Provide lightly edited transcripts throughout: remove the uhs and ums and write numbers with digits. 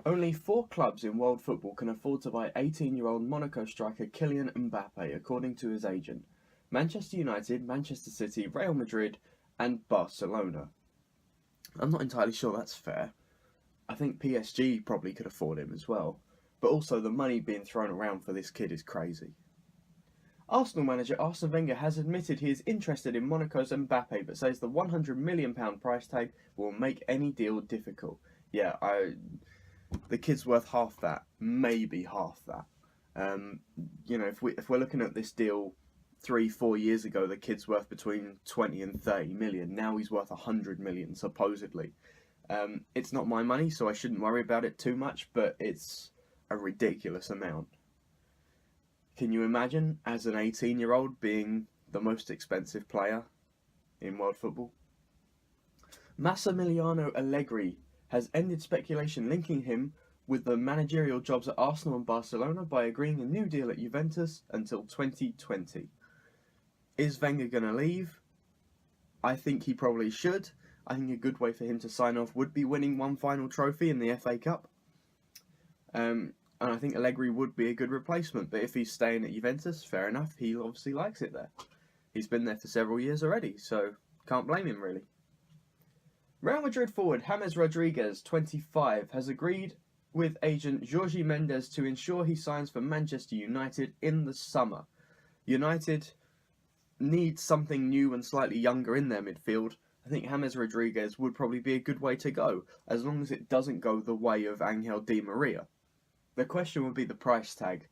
Only 4 clubs in world football can afford to buy 18-year-old Monaco striker Kylian Mbappe, according to his agent. Manchester United, Manchester City, Real Madrid, and Barcelona. I'm not entirely sure that's fair. I think PSG probably could afford him as well. But also the money being thrown around for this kid is crazy. Arsenal manager Arsene Wenger has admitted he is interested in Monaco's Mbappe, but says the £100 million price tag will make any deal difficult. Yeah, the kid's worth half that, maybe half that. If we're looking at this deal 3-4 years ago, the kid's worth between 20 and 30 million. Now he's worth 100 million supposedly. It's not my money, so I shouldn't worry about it too much, but it's a ridiculous amount. Can you imagine as an 18-year-old being the most expensive player in world football? Massimiliano Allegri has ended speculation linking him with the managerial jobs at Arsenal and Barcelona by agreeing a new deal at Juventus until 2020. Is Wenger going to leave? I think he probably should. I think a good way for him to sign off would be winning one final trophy in the FA Cup. And I think Allegri would be a good replacement. But if he's staying at Juventus, fair enough. He obviously likes it there. He's been there for several years already, so can't blame him really. Real Madrid forward James Rodriguez, 25, has agreed with agent Jorge Mendes to ensure he signs for Manchester United in the summer. United need something new and slightly younger in their midfield. I think James Rodriguez would probably be a good way to go, as long as it doesn't go the way of Angel Di Maria. The question would be the price tag,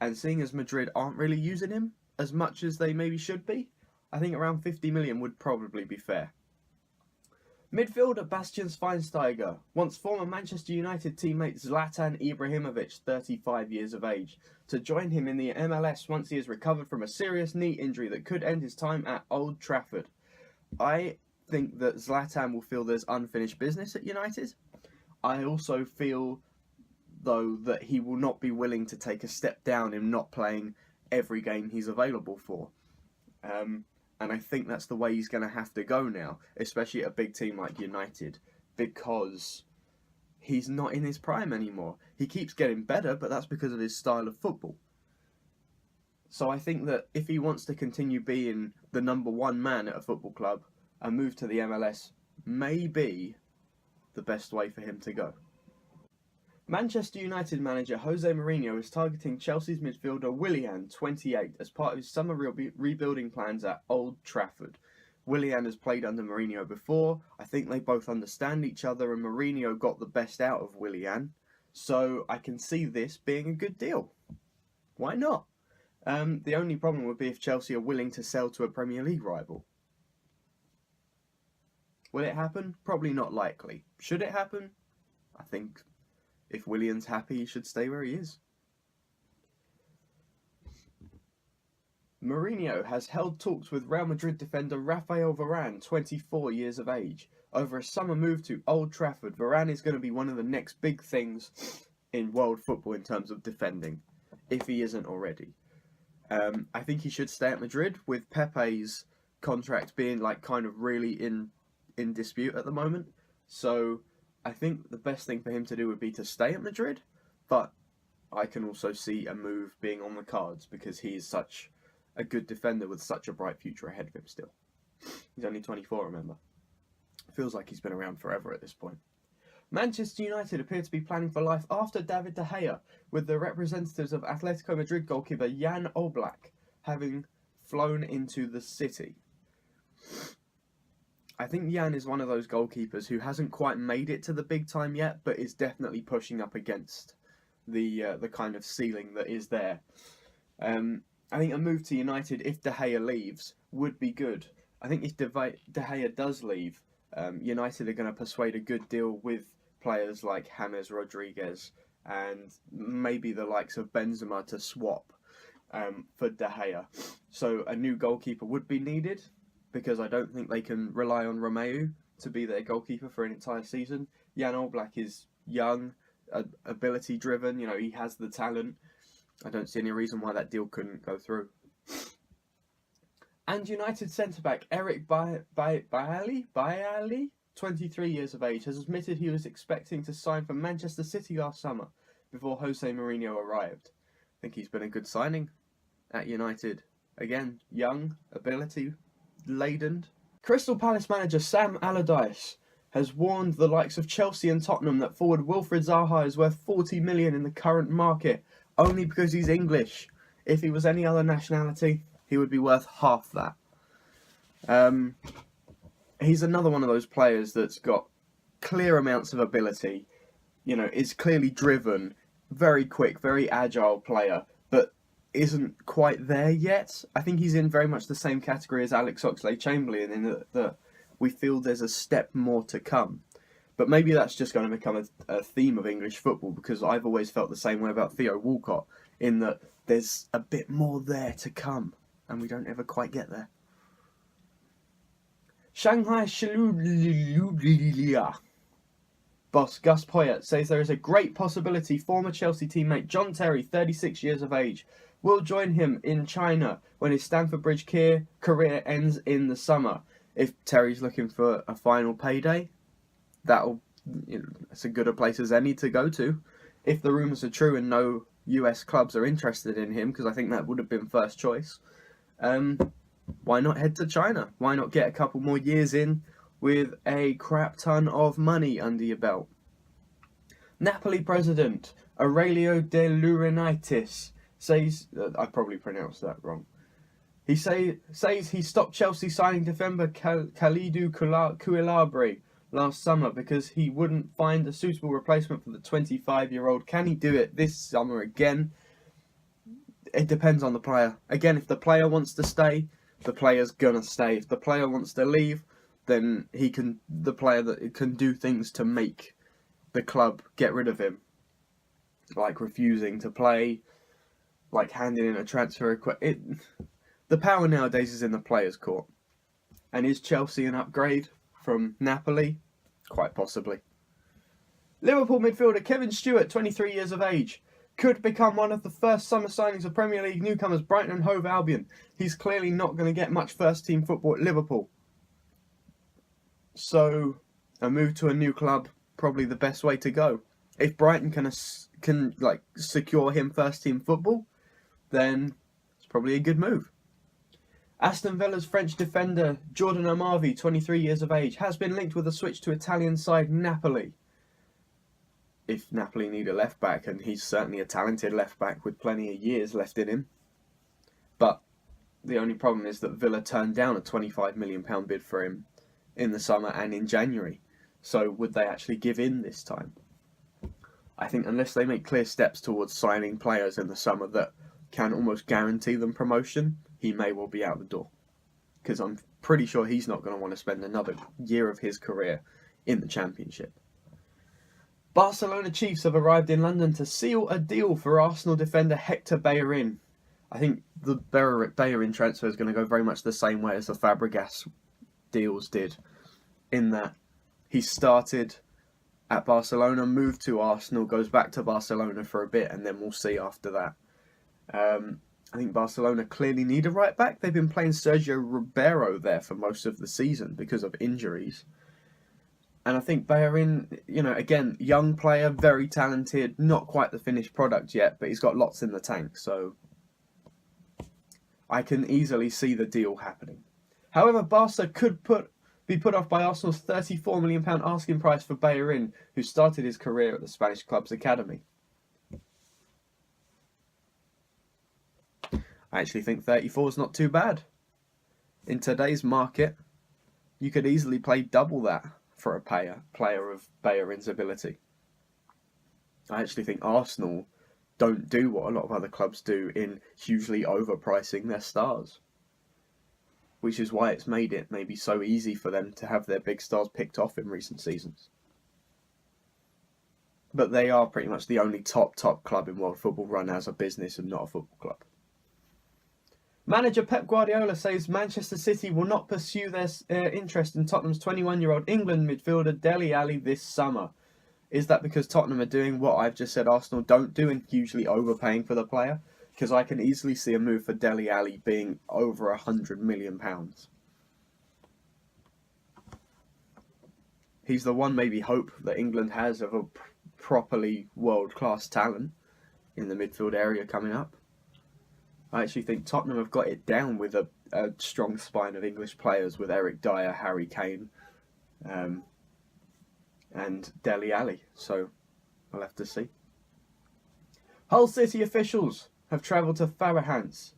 and seeing as Madrid aren't really using him as much as they maybe should be, I think around 50 million would probably be fair. Midfielder Bastian Schweinsteiger wants former Manchester United teammate Zlatan Ibrahimovic, 35 years of age, to join him in the MLS once he has recovered from a serious knee injury that could end his time at Old Trafford. I think that Zlatan will feel there's unfinished business at United. I also feel, though, that he will not be willing to take a step down in not playing every game he's available for. And I think that's the way he's going to have to go now, especially at a big team like United, because he's not in his prime anymore. He keeps getting better, but that's because of his style of football. So I think that if he wants to continue being the number one man at a football club and move to the MLS, may be the best way for him to go. Manchester United manager Jose Mourinho is targeting Chelsea's midfielder Willian, 28, as part of his summer rebuilding plans at Old Trafford. Willian has played under Mourinho before. I think they both understand each other, and Mourinho got the best out of Willian. So I can see this being a good deal. Why not? The only problem would be if Chelsea are willing to sell to a Premier League rival. Will it happen? Probably not likely. Should it happen? I think if Willian's happy, he should stay where he is. Mourinho has held talks with Real Madrid defender Rafael Varane, 24 years of age. Over a summer move to Old Trafford, Varane is going to be one of the next big things in world football in terms of defending, if he isn't already. I think he should stay at Madrid, with Pepe's contract being kind of really in dispute at the moment. So I think the best thing for him to do would be to stay at Madrid, but I can also see a move being on the cards because he is such a good defender with such a bright future ahead of him still. He's only 24, remember. Feels like he's been around forever at this point. Manchester United appear to be planning for life after David De Gea, with the representatives of Atletico Madrid goalkeeper Jan Oblak having flown into the city. I think Jan is one of those goalkeepers who hasn't quite made it to the big time yet, but is definitely pushing up against the kind of ceiling that is there. I think a move to United, if De Gea leaves, would be good. I think if De Gea does leave, United are going to persuade a good deal with players like James Rodriguez and maybe the likes of Benzema to swap for De Gea. So a new goalkeeper would be needed, because I don't think they can rely on Romeu to be their goalkeeper for an entire season. Jan Oblak is young, ability driven, he has the talent. I don't see any reason why that deal couldn't go through. And United centre-back Eric Bailly, Schütt, 23 years of age, has admitted he was expecting to sign for Manchester City last summer before Jose Mourinho arrived. I think he's been a good signing at United. Again, young, ability-laden. Crystal Palace manager Sam Allardyce has warned the likes of Chelsea and Tottenham that forward Wilfried Zaha is worth 40 million in the current market, only because he's English. If he was any other nationality, he would be worth half that. He's another one of those players that's got clear amounts of ability, is clearly driven, very quick, very agile player, but isn't quite there yet. I think he's in very much the same category as Alex Oxlade-Chamberlain in that we feel there's a step more to come. But maybe that's just going to become a theme of English football, because I've always felt the same way about Theo Walcott, in that there's a bit more there to come, and we don't ever quite get there. Shanghai Shenhua boss Gus Poyet says there is a great possibility former Chelsea teammate John Terry, 36 years of age, will join him in China when his Stamford Bridge career ends in the summer. If Terry's looking for a final payday, it's a good a place as any to go to. If the rumours are true and no US clubs are interested in him, because I think that would have been first choice, why not head to China? Why not get a couple more years in with a crap ton of money under your belt? Napoli president Aurelio De Laurentiis says, I probably pronounced that wrong. He says he stopped Chelsea signing defender Kalidou Koulibaly last summer because he wouldn't find a suitable replacement for the 25-year-old. Can he do it this summer again? It depends on the player. Again, if the player wants to stay, the player's gonna stay. If the player wants to leave, then the player that can do things to make the club get rid of him, like refusing to play, like handing in a transfer request. The power nowadays is in the player's court. And is Chelsea an upgrade from Napoli? Quite possibly. Liverpool midfielder Kevin Stewart, 23 years of age, could become one of the first summer signings of Premier League newcomers Brighton and Hove Albion. He's clearly not going to get much first-team football at Liverpool. So, a move to a new club, probably the best way to go. If Brighton can secure him first-team football, then it's probably a good move. Aston Villa's French defender Jordan Amavi, 23 years of age, has been linked with a switch to Italian side Napoli. If Napoli need a left-back, and he's certainly a talented left-back with plenty of years left in him. But the only problem is that Villa turned down a £25 million bid for him in the summer and in January. So would they actually give in this time? I think unless they make clear steps towards signing players in the summer that can almost guarantee them promotion, he may well be out the door. Because I'm pretty sure he's not going to want to spend another year of his career in the Championship. Barcelona Chiefs have arrived in London to seal a deal for Arsenal defender Hector Bellerin. I think the Bellerin transfer is going to go very much the same way as the Fabregas deals did, in that he started at Barcelona, moved to Arsenal, goes back to Barcelona for a bit, and then we'll see after that. I think Barcelona clearly need a right back. They've been playing Sergio Ribeiro there for most of the season because of injuries. And I think Bellerin, again, young player, very talented, not quite the finished product yet, but he's got lots in the tank, so I can easily see the deal happening. However, Barca could be put off by Arsenal's £34 million asking price for Bellerin, who started his career at the Spanish club's academy. I actually think 34 is not too bad. In today's market, you could easily pay double that for a player of Bellerin's ability. I actually think Arsenal don't do what a lot of other clubs do in hugely overpricing their stars, which is why it's made it maybe so easy for them to have their big stars picked off in recent seasons. But they are pretty much the only top club in world football run as a business and not a football club. Manager Pep Guardiola says Manchester City will not pursue their interest in Tottenham's 21-year-old England midfielder Dele Alli this summer. Is that because Tottenham are doing what I've just said Arsenal don't do and hugely overpaying for the player? Because I can easily see a move for Dele Alli being over £100 million. He's the one maybe hope that England has of a properly world-class talent in the midfield area coming up. I actually think Tottenham have got it down with a strong spine of English players with Eric Dyer, Harry Kane, and Dele Alli. So we'll have to see. Hull City officials have travelled to Fabregas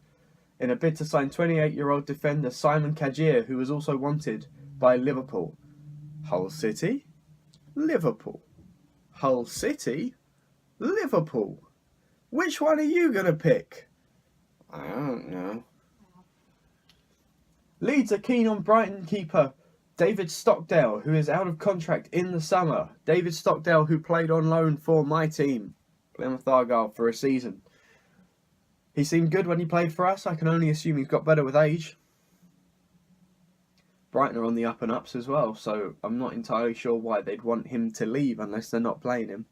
in a bid to sign 28-year-old defender Simon Kjaer, who was also wanted by Liverpool. Hull City? Liverpool. Hull City? Liverpool. Which one are you going to pick? I don't know. Leeds are keen on Brighton keeper David Stockdale, who is out of contract in the summer. David Stockdale, who played on loan for my team, Plymouth Argyle, for a season. He seemed good when he played for us. I can only assume he's got better with age. Brighton are on the up and ups as well, so I'm not entirely sure why they'd want him to leave unless they're not playing him.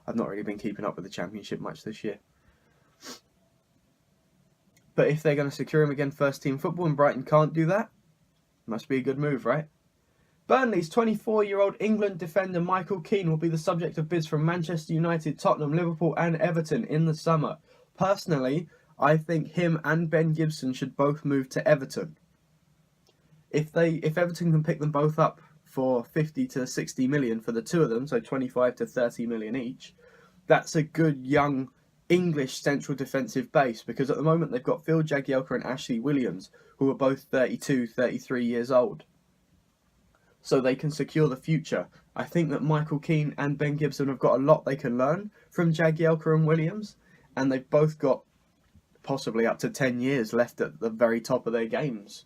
I've not really been keeping up with the Championship much this year. But if they're going to secure him again first team football and Brighton can't do that, must be a good move, right? Burnley's 24-year-old England defender Michael Keane will be the subject of bids from Manchester United, Tottenham, Liverpool and Everton in the summer. Personally, I think him and Ben Gibson should both move to Everton. If Everton can pick them both up for 50 to 60 million for the two of them, so 25 to 30 million each, that's a good young English central defensive base, because at the moment they've got Phil Jagielka and Ashley Williams, who are both 32, 33 years old. So they can secure the future. I think that Michael Keane and Ben Gibson have got a lot they can learn from Jagielka and Williams, and they've both got possibly up to 10 years left at the very top of their games.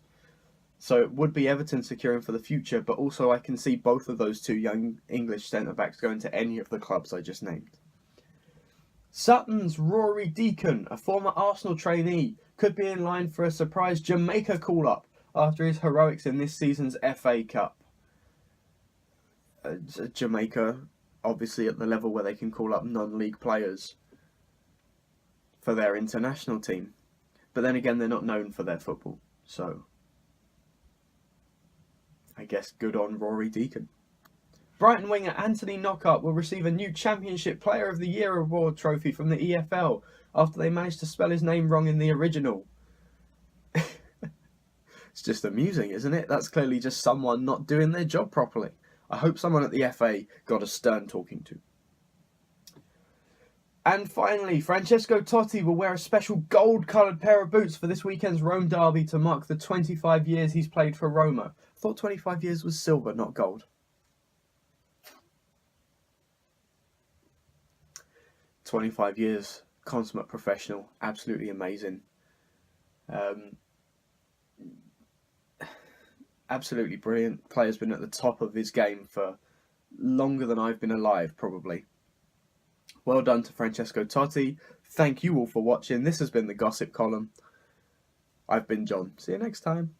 So it would be Everton securing for the future, but also I can see both of those two young English centre-backs going to any of the clubs I just named. Sutton's Rory Deacon, a former Arsenal trainee, could be in line for a surprise Jamaica call-up after his heroics in this season's FA Cup. Jamaica, obviously at the level where they can call up non-league players for their international team. But then again, they're not known for their football, so I guess good on Rory Deacon. Brighton winger Anthony Knockaert will receive a new Championship Player of the Year award trophy from the EFL after they managed to spell his name wrong in the original. It's just amusing, isn't it? That's clearly just someone not doing their job properly. I hope someone at the FA got a stern talking to. And finally, Francesco Totti will wear a special gold-coloured pair of boots for this weekend's Rome derby to mark the 25 years he's played for Roma. I thought 25 years was silver, not gold. 25 years, consummate professional, absolutely amazing. Absolutely brilliant. Player's been at the top of his game for longer than I've been alive, probably. Well done to Francesco Totti. Thank you all for watching. This has been the Gossip Column. I've been John. See you next time.